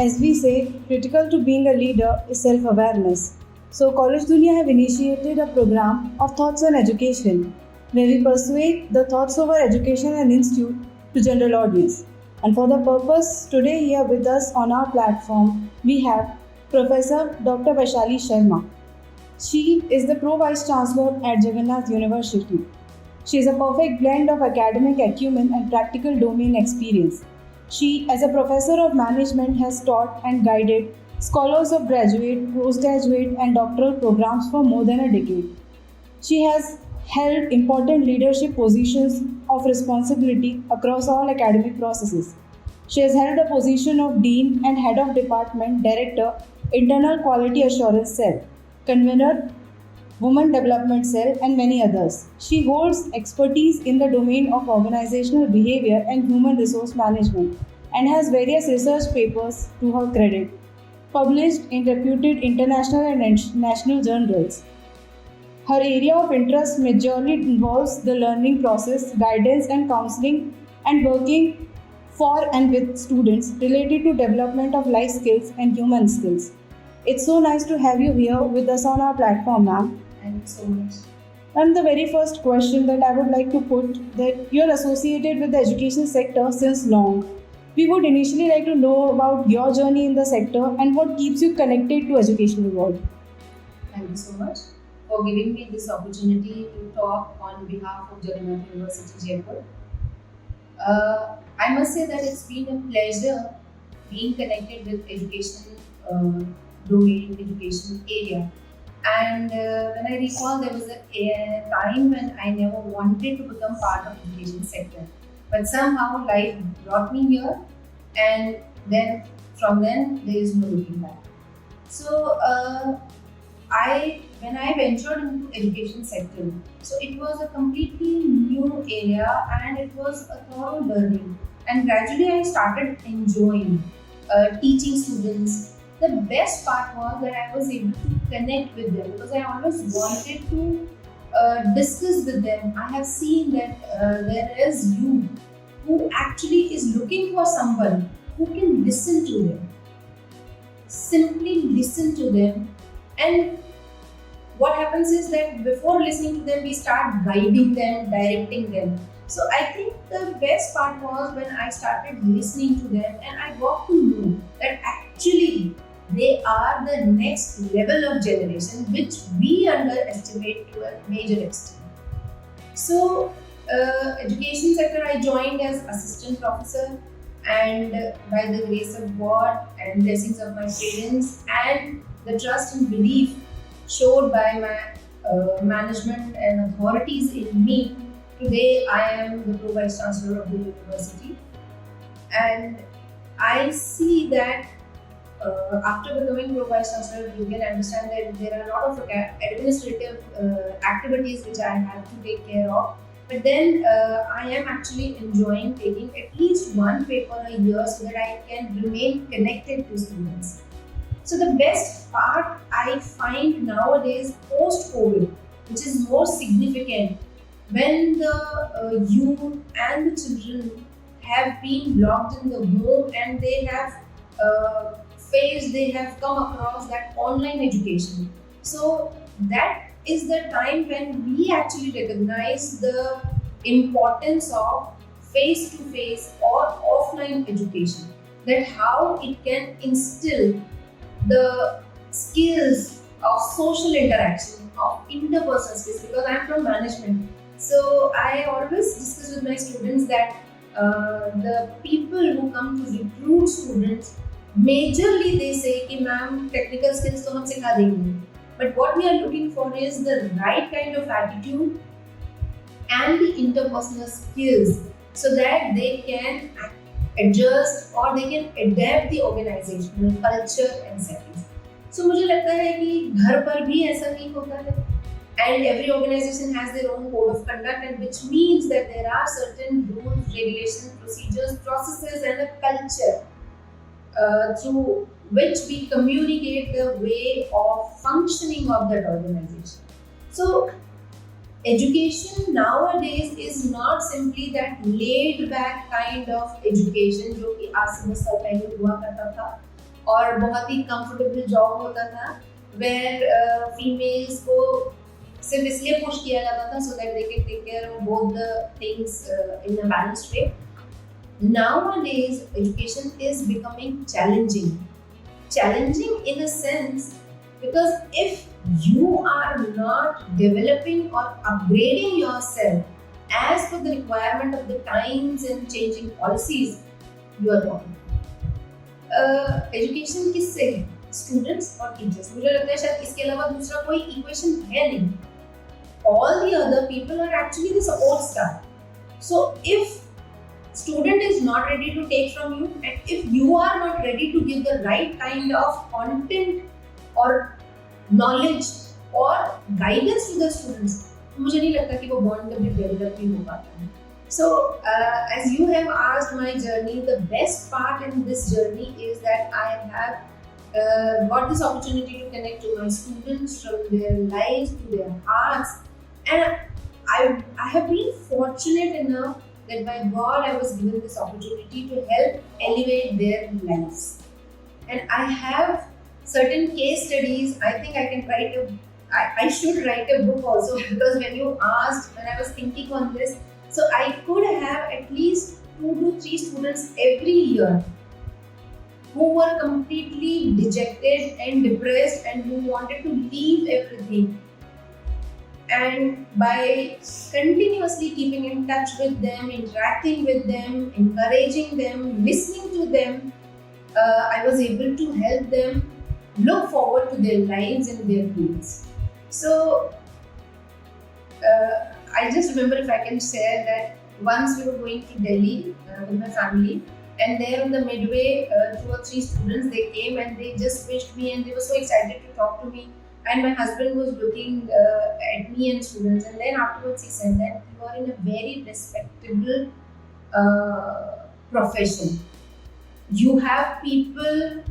As we say, critical to being a leader is self-awareness. So College Dunia have initiated a program of Thoughts on Education, where we persuade the thoughts over education and institute to general audience. And for the purpose, today here with us on our platform, we have Professor Dr. Vaishali Sharma. She is the Pro Vice-Chancellor at Jagannath University. She is a perfect blend of academic acumen and practical domain experience. She, as a professor of management, has taught and guided scholars of graduate, postgraduate, and doctoral programs for more than a decade. She has held important leadership positions of responsibility across all academic processes. She has held the position of Dean and Head of Department, Director, Internal Quality Assurance Cell, Convener, Women Development Cell, and many others. She holds expertise in the domain of organizational behavior and human resource management and has various research papers to her credit, published in reputed international and national journals. Her area of interest majorly involves the learning process, guidance and counseling, and working for and with students related to development of life skills and human skills. It's so nice to have you here with us on our platform, ma'am. Thank you so much. And the very first question that I would like to put that you're associated with the education sector since long. We would initially like to know about your journey in the sector and what keeps you connected to educational world. Thank you so much for giving me this opportunity to talk on behalf of Jagannath University, Jaipur. I must say that it's been a pleasure being connected with education domain, education area. And when I recall, there was a time when I never wanted to become part of education sector, but somehow life brought me here, and then from then there is no looking back. So when I ventured into education sector, so it was a completely new area and it was a thorough learning. And gradually I started enjoying teaching students. The best part was that I was able to connect with them because I always wanted to discuss with them. I have seen that there is youth who actually is looking for someone who can listen to them. Simply listen to them, and what happens is that before listening to them, we start guiding them, directing them. So I think the best part was when I started listening to them and I got to know that actually they are the next level of generation which we underestimate to a major extent. So education sector I joined as assistant professor, and by the grace of God and blessings of my parents and the trust and belief showed by my management and authorities in me, today I am the Pro Vice-Chancellor of the university. And I see that after becoming Pro Vice-Chancellor, you can understand that there are a lot of administrative activities which I have to take care of. But then I am actually enjoying taking at least one paper a year so that I can remain connected to students. So the best part I find nowadays post-COVID, which is more significant, when the youth and the children have been locked in the home and they have they have come across that online education. So that is the time when we actually recognize the importance of face-to-face or offline education, that how it can instill the skills of social interaction, of interpersonal skills, because I am from management. So I always discuss with my students that the people who come to recruit students, majorly they say कि ma'am technical skills तो हम सिखा देंगे, but what we are looking for is the right kind of attitude and the interpersonal skills so that they can adjust or they can adapt the organizational culture and settings. So मुझे लगता है कि घर पर भी ऐसा नहीं होता है, and every organization has their own code of conduct, and which means that there are certain rules, regulations, procedures, processes and a culture through which we communicate the way of functioning of that organization. So education nowadays is not simply that laid back kind of education जो कि आज से 10 साल पहले हुआ करता था, और बहुत ही कंफर्टेबल जॉब होता था वेयर फीमेल्स को सिर्फ इसलिए पुश किया जाता था so that they can take care of both the things in a balanced way. Nowadays education is becoming challenging in a sense because if you are not developing or upgrading yourself as per the requirement of the times and changing policies, you are wrong. Education किससे है? Students और teachers. मुझे लगता है शायद इसके अलावा दूसरा कोई इक्वेशन है नहीं. All the other people are actually the support staff. So if student is not ready to take from you and if you are not ready to give the right kind of content or knowledge or guidance to the students, मुझे नहीं लगता कि वो bond कभी develop नहीं हो पाता है. So as you have asked my journey, the best part in this journey is that I have got this opportunity to connect to my students from their lives to their hearts, and I have been fortunate enough that by God I was given this opportunity to help elevate their lives. And I have certain case studies. I think I can I should write a book also because when you asked, when I was thinking on this, so I could have at least 2 to 3 students every year who were completely dejected and depressed and who wanted to leave everything. And by continuously keeping in touch with them, interacting with them, encouraging them, listening to them, I was able to help them look forward to their lives and their goals. So, I just remember, if I can share, that once we were going to Delhi with my family, and there on the midway, 2 or 3 students, they came and they just wished me and they were so excited to talk to me. And my husband was looking at me and students, and then afterwards he said that you are in a very respectable profession. You have people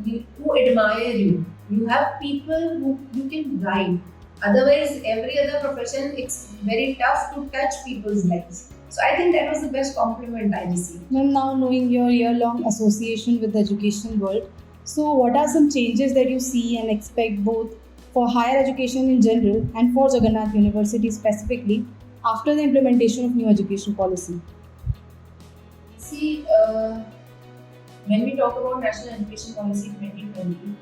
who admire you. You have people who you can guide. Otherwise, every other profession, it's very tough to touch people's lives. So I think that was the best compliment I received. Ma'am, now knowing your year-long association with the education world, so what are some changes that you see and expect both for higher education in general and for Jagannath University specifically after the implementation of new education policy? See, when we talk about National Education Policy 2020,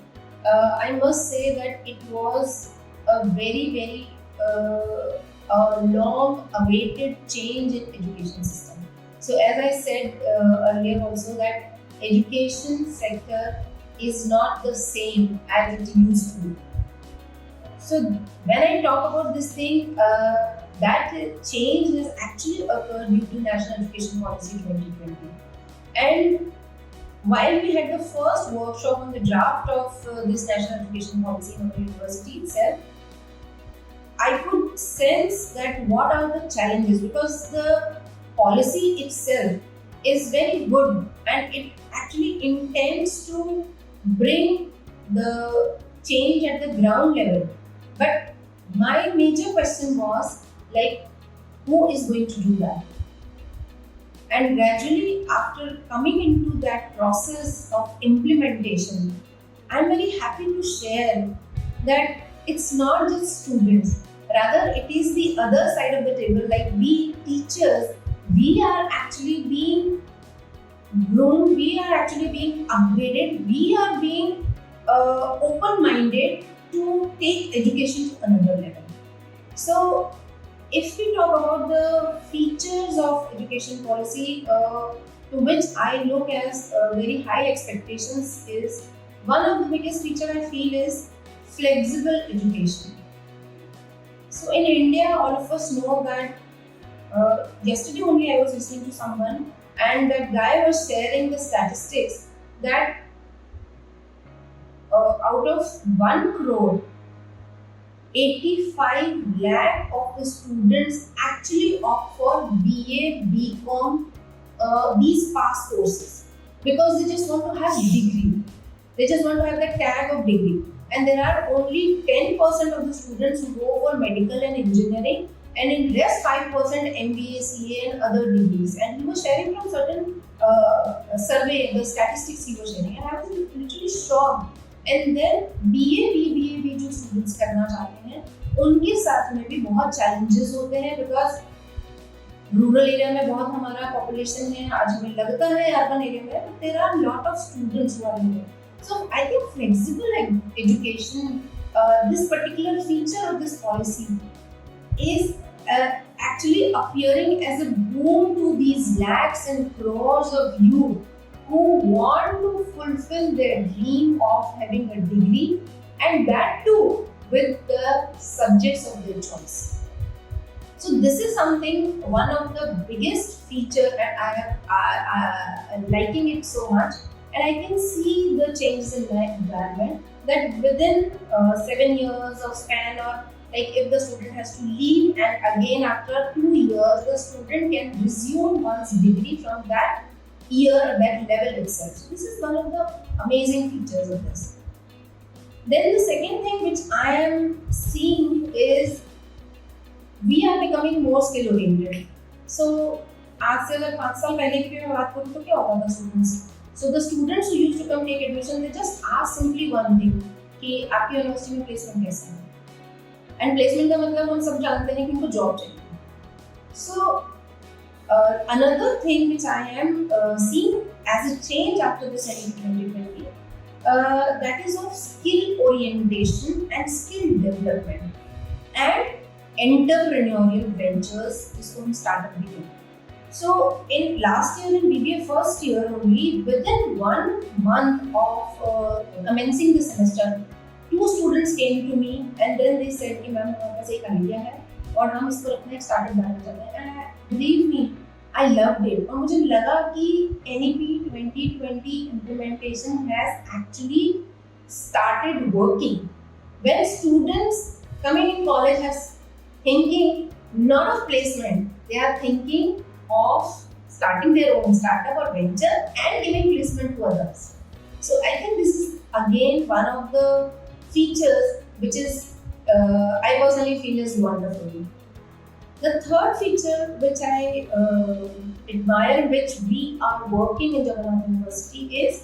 I must say that it was a very long-awaited change in education system. So as I said earlier also, that education sector is not the same as it used to be. So when I talk about this thing, that change has actually occurred due to National Education Policy 2020. And while we had the first workshop on the draft of this National Education Policy in our university itself, I could sense that what are the challenges, because the policy itself is very good and it actually intends to bring the change at the ground level. But my major question was, like, who is going to do that? And gradually, after coming into that process of implementation, I'm very happy to share that it's not just students, rather it is the other side of the table. Like, we teachers, we are actually being grown, we are actually being upgraded, we are being open-minded to take education to another level. So, if we talk about the features of education policy, to which I look as very high expectations, is one of the biggest feature I feel is flexible education. So in India, all of us know that yesterday only I was listening to someone, and that guy was sharing the statistics that out of 1 crore, 85 lakh of the students actually opt for BA, BCom, these past courses, because they just want to have degree. They just want to have that tag of degree. And there are only 10% of the students who go for medical and engineering, and in rest 5% MBA, CA and other degrees. And he was sharing from certain survey, the statistics he was sharing, and I was literally shocked. And then BA भी जो students करना चाहते हैं, उनके साथ में भी बहुत challenges होते हैं because रूरल एरिया में बहुत हमारा पॉपुलेशन है, आज हमें लगता है अर्बन एरिया में, but there are lot of students who are in there. So I think flexible education, this particular feature of this policy is actually appearing as a boon to these lakhs and crores of youth who want to fulfill their dream of having a degree, and that too with the subjects of their choice. So this is something, one of the biggest feature, and I'm liking it so much, and I can see the changes in my environment that within 7 years of span, or like if the student has to leave and again after 2 years the student can resume one's degree from that year, that level itself. So this is one of the amazing features of this. Then the second thing which I am seeing is we are becoming more skill oriented. So आज से अगर 5 साल पहले की मैं बात करूँ तो क्या होता था students? So the students who used to come take admission, they just ask simply one thing कि आपकी यूनिवर्सिटी में प्लेसमेंट कैसा है? And placement का मतलब हम सब जानते हैं कि उनको जॉब चाहिए. So another thing which I am seeing as a change after the NEP 2020, that is of skill orientation and skill development and entrepreneurial ventures, जिसको हम startup भी कहते हैं. So in last year in BBA first year only, within 1 month of commencing the semester, 2 students came to me and then they said कि ma'am हमारे पास एक idea है और हम इसको अपना एक स्टार्टअप बनाना चाहते हैं. And believe me, I loved it. और मुझे लगा कि NEP 2020 implementation has actually started working. When students coming in college has thinking not of placement, they are thinking of starting their own startup or venture and giving placement to others. So I think this is again one of the features which is I personally feel is wonderful. The third feature which I admire, which we are working in Jagannath University, is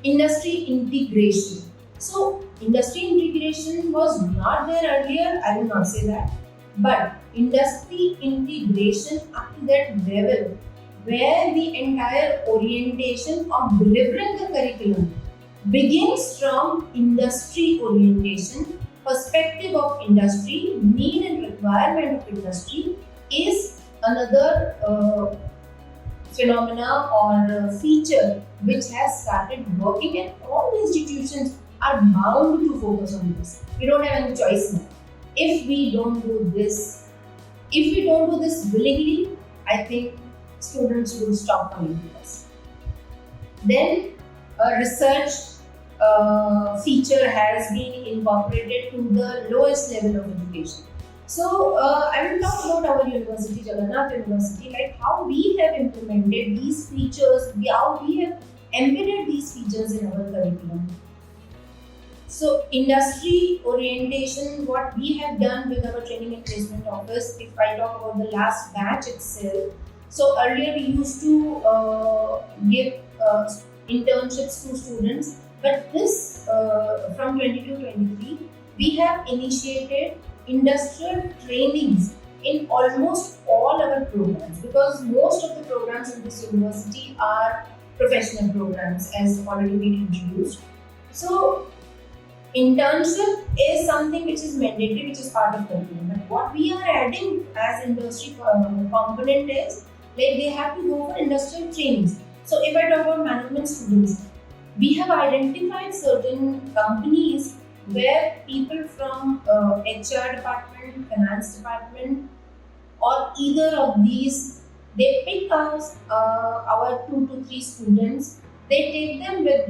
industry integration. So industry integration was not there earlier, I will not say that, but industry integration up to that level where the entire orientation of delivering the curriculum begins from industry orientation, perspective of industry, need and requirement of industry, is another phenomena or feature which has started working, and all the institutions are bound to focus on this. We don't have any choice now. If we don't do this, if we don't do this willingly, I think students will stop coming to us. Then a research feature has been incorporated to the lowest level of education. So I will talk about our university, Jagannath University, like how we have implemented these features, how we have embedded these features in our curriculum. So industry orientation, what we have done with our training and placement office, if I talk about the last batch itself, so earlier we used to give internships to students, but this from 22-23, we have initiated industrial trainings in almost all our programs, because most of the programs in this university are professional programs, as already been introduced. So internship is something which is mandatory, which is part of curriculum. But what we are adding as industry component is like they have to go for industrial trainings. So if I talk about management students, we have identified certain companies where people from HR department, finance department, or either of these, they pick us our 2 to 3 students. They take them with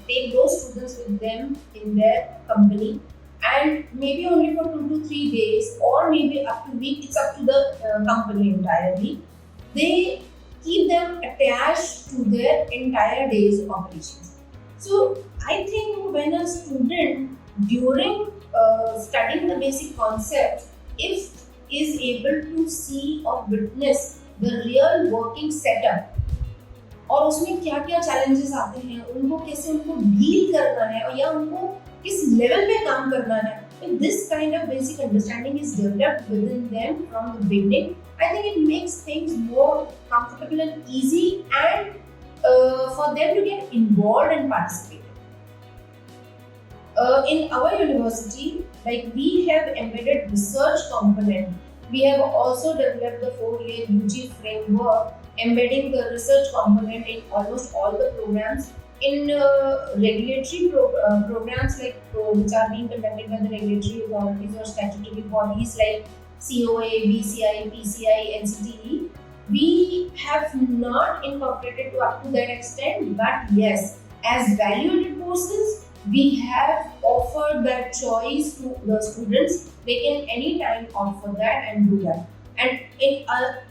take those students with them in their company, and maybe only for 2 to 3 days, or maybe up to week. It's up to the company entirely. They keep them attached to their entire day's operations. So I think when a student during studying the basic concepts, if is able to see or witness the real working setup और उसमें क्या क्या challenges आते हैं, उनको कैसे उनको deal करना है और या उनको किस level पे काम करना है. If this kind of basic understanding is developed within them from the beginning, I think it makes things more comfortable and easy and for them to get involved and participate. In our university, like we have embedded research component. We have also developed the 4-year UG framework, embedding the research component in almost all the programs. In regulatory programs which are being conducted by the regulatory authorities or statutory bodies like COA, BCI, PCI, NCTE, we have not incorporated to up to that extent, but yes, as value-added courses, we have offered that choice to the students. They can anytime opt for that and do that. And in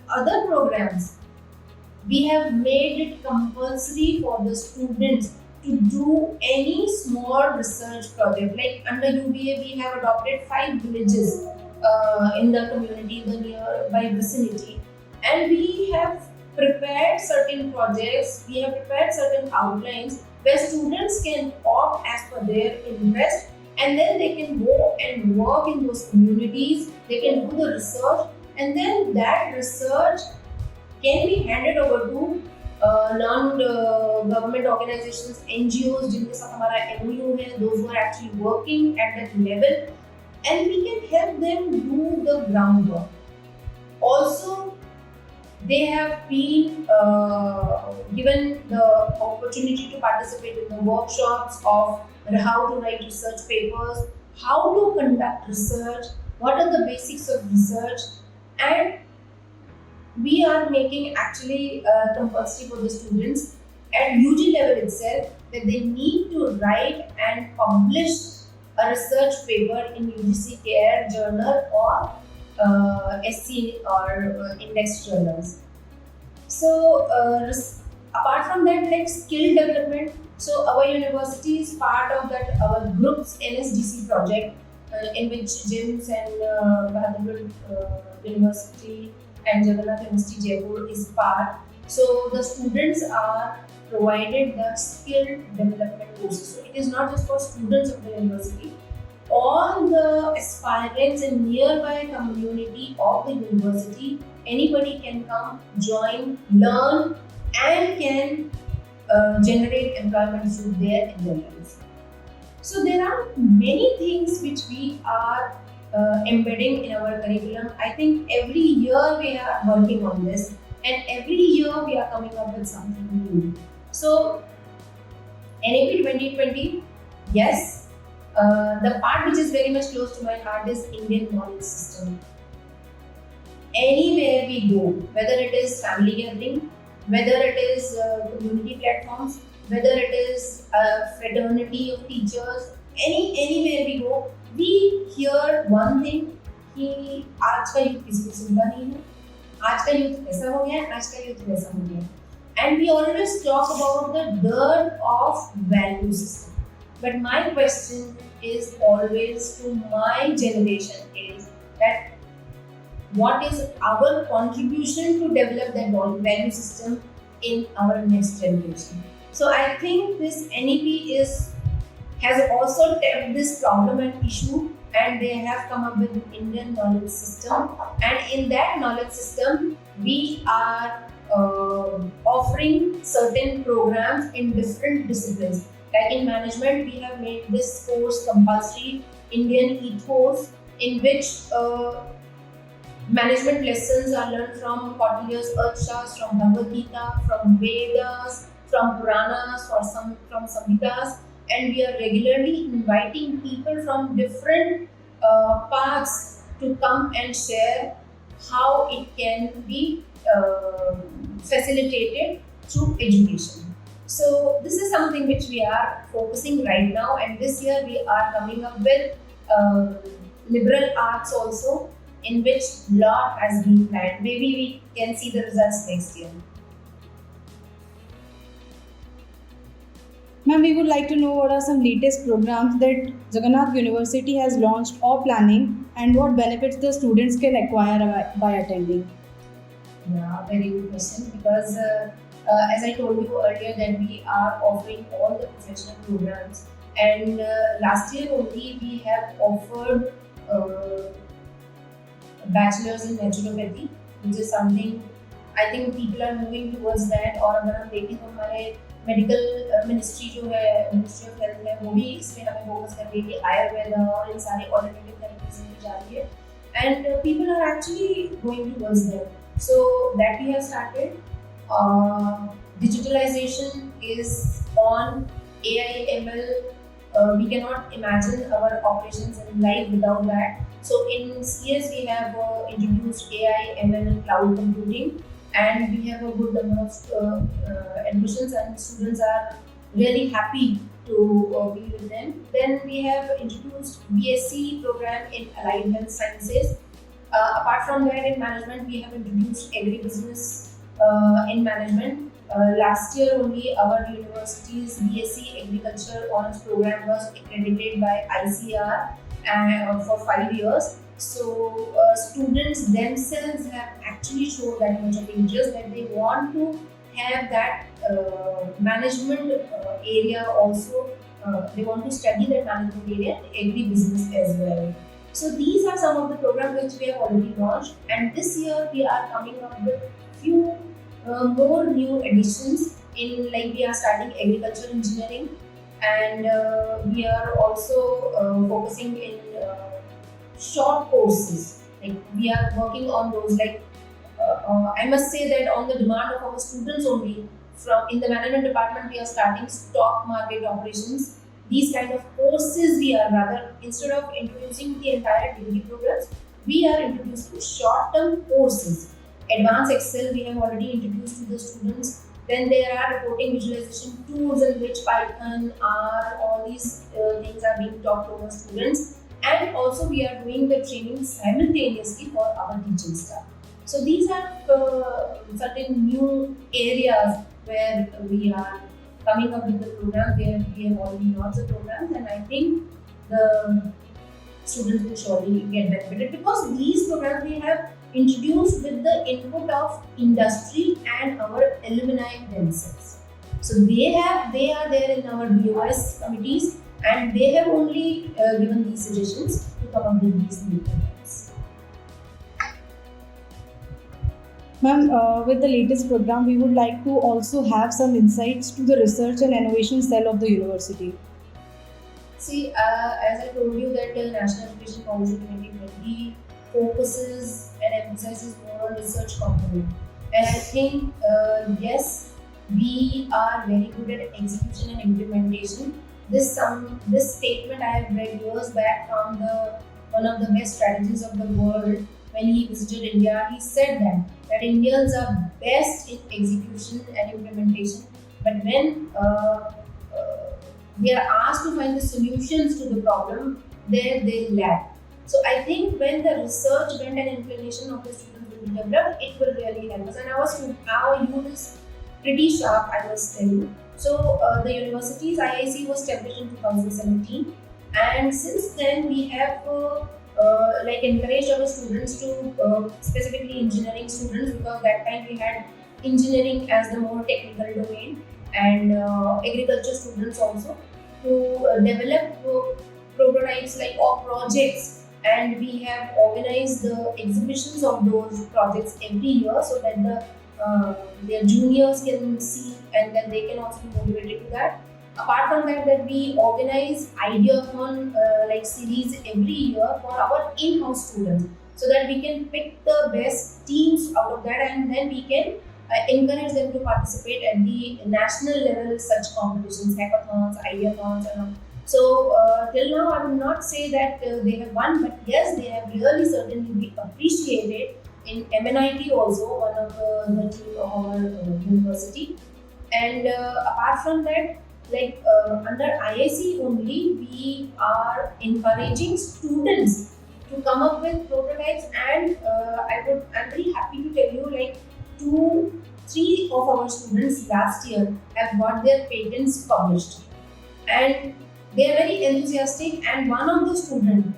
other programs, we have made it compulsory for the students to do any small research project. Like under UBA, we have adopted 5 villages in the community, the nearby vicinity, and we have prepared certain projects, we have prepared certain outlines where students can opt as per their interest, and then they can go and work in those communities, they can do the research, and then that research can be handed over to non-government organizations, NGOs, जिनके साथ हमारा MOU है, those who are actually working at that level, and we can help them do the groundwork. Also, they have been given the opportunity to participate in the workshops of how to write research papers, how to conduct research, what are the basics of research, and we are making actually compulsory for the students at UG level itself that they need to write and publish a research paper in UGC Care journal or SC or index journals. So apart from that, like skill development, so our university is part of that our group's NSDC project in which GIMS and Bahadurgarh University and Jagannath University Jaipur is part. So the students are provided the skill development courses. So it is not just for students of the university. All the aspirants in nearby community of the university, anybody can come, join, learn, and can generate employment through their endeavors. So there are many things which we are embedding in our curriculum. I think every year we are working on this, and every year we are coming up with something new. So NAP 2020, yes. The part which is very much close to my heart is Indian knowledge system. Anywhere we go, whether it is family gathering, whether it is community platforms, whether it is a fraternity of teachers, anywhere we go, we hear one thing कि आज का youth किसी को सुनता नहीं है, आज का यूथ ऐसा हो गया, आज का यूथ वैसा हो गया, and we always talk about the dearth of value system. But my question is always to my generation is that what is our contribution to develop that value system in our next generation? So I think this NEP has also tapped this problem and issue, and they have come up with an Indian knowledge system, and in that knowledge system we are offering certain programs in different disciplines. Like in management, we have made this course compulsory, Indian ethos, in which management lessons are learned from Kautilya's Arthashastra, from Bhagavad Gita, from Vedas, from Puranas, from Samhitas, and we are regularly inviting people from different paths to come and share how it can be facilitated through education. So this is something which we are focusing right now, and this year we are coming up with liberal arts also, in which lot has been planned. Maybe we can see the results next year. Ma'am, we would like to know what are some latest programs that Jagannath University has launched or planning, and what benefits the students can acquire by attending. Yeah, very good question because as I told you earlier that we are offering all the professional programs and last year only we have offered uh, bachelor's in naturopathy, which is something I think people are moving towards that. और अगर हम देखें तो हमारे medical ministry जो है ministry of health है वो भी इसमें हमें फोकस कर रही है कि आयुर्वेदा और इन सारी ऑल्टरनेटिव थेरेपीज में जा रही है and people are actually going towards them. So that we have started. Digitalization is on AI ML. We cannot imagine our operations in life without that. So in CS we have introduced AI ML cloud computing, and we have a good number of admissions, and students are really happy to be with them. Then we have introduced BSc program in Allied Health Sciences. Apart from that, in management, we have introduced agribusiness in management. Last year only, our university's BSc Agriculture Honors Program was accredited by ICAR for 5 years. So students themselves have actually shown that much of interest that they want to have that management area also. They want to study that management area and agribusiness as well. So these are some of the programs which we have already launched, and this year we are coming up with few more new additions in, like we are starting agriculture engineering, and we are also focusing in short courses. Like we are working on those. Like I must say that on the demand of our students only, from in the management department we are starting stock market operations. These kind of courses we are rather, instead of introducing the entire degree programs, we are introducing short-term courses. Advanced Excel we have already introduced to the students. Then there are reporting visualization tools in which Python, R, all these things are being taught to our students. And also we are doing the training simultaneously for our teaching staff. So these are certain new areas where we are coming up with the program, where we have already launched the programs, and I think the students will surely get benefited because these programs we have introduced with the input of industry and our alumni themselves. So they are there in our BOS committees, and they have only given these suggestions to come up with these new programs. Ma'am, with the latest program, we would like to also have some insights to the research and innovation cell of the university. See, as I told you that National Education Policy 2020 focuses and emphasizes more on research component. And I think, yes, we are very good at execution and implementation. This statement I have read years back from one of the best strategists of the world when he visited India. He said that Indians are best in execution and implementation, but when they are asked to find the solutions to the problem, there they lack. So I think when the research bent and inclination of the students will be developed, it will really help us. And our youth is pretty sharp, I must tell you. So the university's IIC was established in 2017, and since then we have encouraged our students to, specifically engineering students, because that time we had engineering as the more technical domain, and agriculture students also, to develop prototypes or projects, and we have organized the exhibitions of those projects every year so that their juniors can see and then they can also be motivated to that. Apart from that we organize ideathon series every year for our in-house students, so that we can pick the best teams out of that, and then we can encourage them to participate at the national level, such competitions, hackathons, ideathons, and all. So till now I will not say that they have won, but yes, they have really certainly been appreciated in MNIT also, one of the team of our university. And apart from that, under IIC only, we are encouraging students to come up with prototypes, and I'm very happy to tell you, 2-3 of our students last year have got their patents published, and they are very enthusiastic. And one of the students,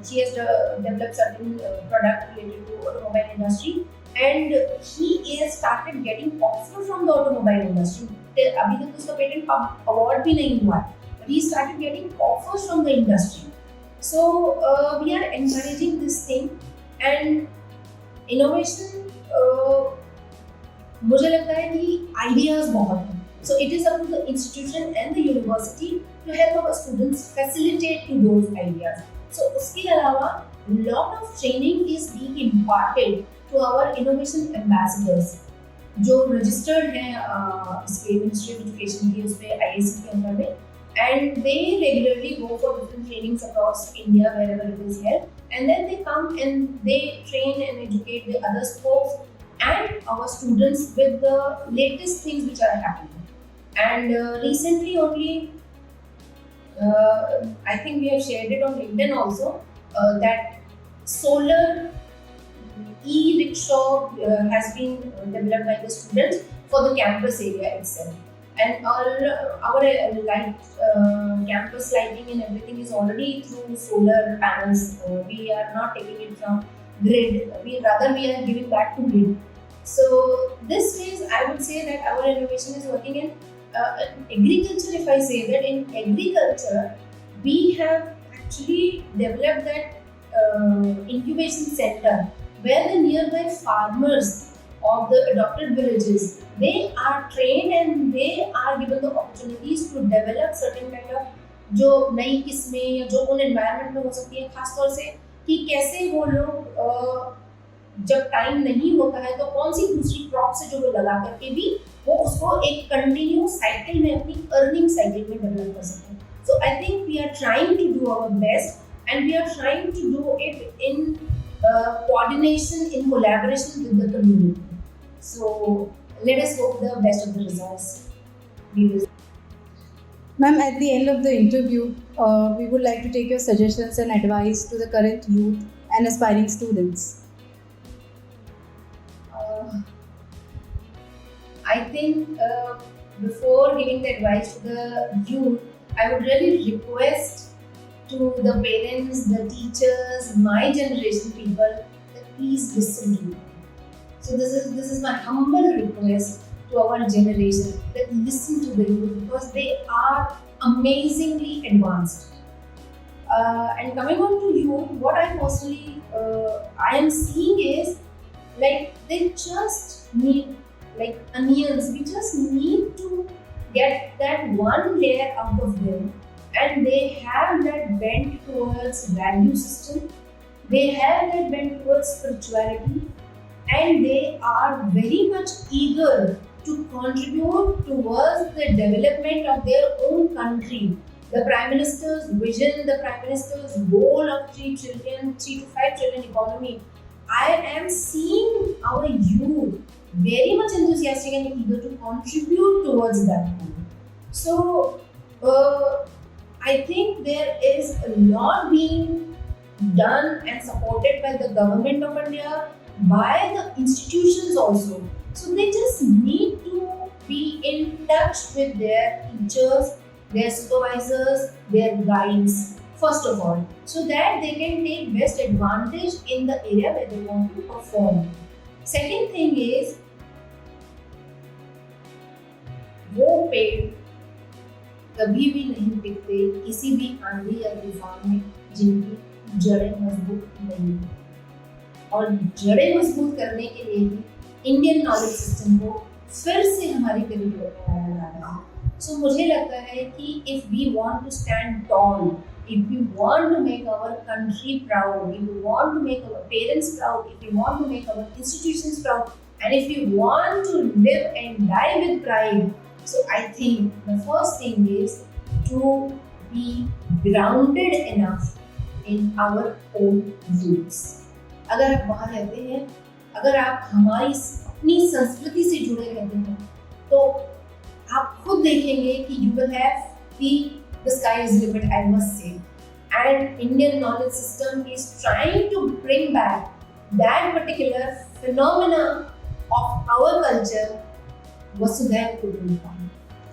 she has developed certain product related to automobile industry, and he is started getting offer from the automobile industry. अभी तक उसका patent award भी नहीं हुआ है, but he started getting offers from the industry. So we are encouraging this thing, and innovation मुझे लगता है कि ideas बहुत हैं. So it is up to the institution and the university to help our students facilitate to those ideas. So उसके अलावा lot of training is being imparted to our innovation ambassadors जो registered हैं इसके Ministry of Education की उसपे IAC के अंदर में, and they regularly go for different trainings across India wherever it is held, and then they come and they train and educate the other folks and our students with the latest things which are happening. And recently only I think we have shared it on LinkedIn also that solar e-rickshaw has been developed by the students for the campus area itself, and all our campus lighting and everything is already through solar panels. We are not taking it from grid, we are giving back to grid. So this is, I would say that our innovation is working in agriculture. If I say that in agriculture we have actually developed that incubation center where the nearby farmers of the adopted villages, they are trained and they are given the opportunities to develop certain kind of जो नई किस्में या जो उन environment में हो सकती है, खासतौर से कि कैसे वो लोग जब टाइम नहीं होता है तो कौन सी दूसरी क्रॉप से जो वो लगा करके भी वो उसको एक कंटिन्यू साइकिल में अपनी अर्निंग साइकिल में डेवलप कर सकते हैं. So I think we are trying to do our best and we are trying to do it in coordination, in collaboration with the community. So let us hope the best of the results. Ma'am, at the end of the interview, we would like to take your suggestions and advice to the current youth and aspiring students. I think before giving the advice to the youth, I would really request to the parents, the teachers, my generation people, that please listen to me. So this is my humble request to our generation, that listen to the youth because they are amazingly advanced. And coming on to youth, what I personally I am seeing is like they just need like onions. We just need to get that one layer out of them. And they have that bent towards value system, they have that bent towards spirituality, and they are very much eager to contribute towards the development of their own country. The Prime Minister's vision, the Prime Minister's goal of 3 to 5 trillion economy, I am seeing our youth very much enthusiastic and eager to contribute towards that goal. So, I think there is a lot being done and supported by the government of India, by the institutions also. So they just need to be in touch with their teachers, their supervisors, their guides, first of all, so that they can take best advantage in the area where they want to perform. Second thing is, वो पेड़ कभी भी नहीं टिकते किसी भी आंधी या तूफान में जिनकी जड़ें मजबूत नहीं है. और जड़ें मजबूत करने के लिए भी इंडियन नॉलेज सिस्टम को फिर से हमारी करिकुलम में लाना है. सो मुझे लगता है कि if we want to stand tall, if we want to make our country proud, if we want to make our parents proud, if we want to make our institutions proud, and if we want to live and die with pride, so I think the first thing is to be grounded enough in our own roots. अगर आप बाहर रहते हैं, अगर आप हमारी अपनी संस्कृति से जुड़े रहते हैं, तो आप खुद देखेंगे कि you will have the sky is limit, I must say. And Indian knowledge system is trying to bring back that particular phenomena of our culture, Vasudhaiva Kutumbakam.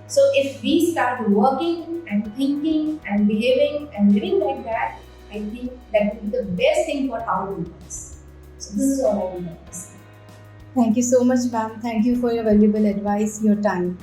So if we start working and thinking and behaving and living like that, I think that would be the best thing for our lives. So this is all I would like to say. Thank you so much, ma'am. Thank you for your valuable advice, your time.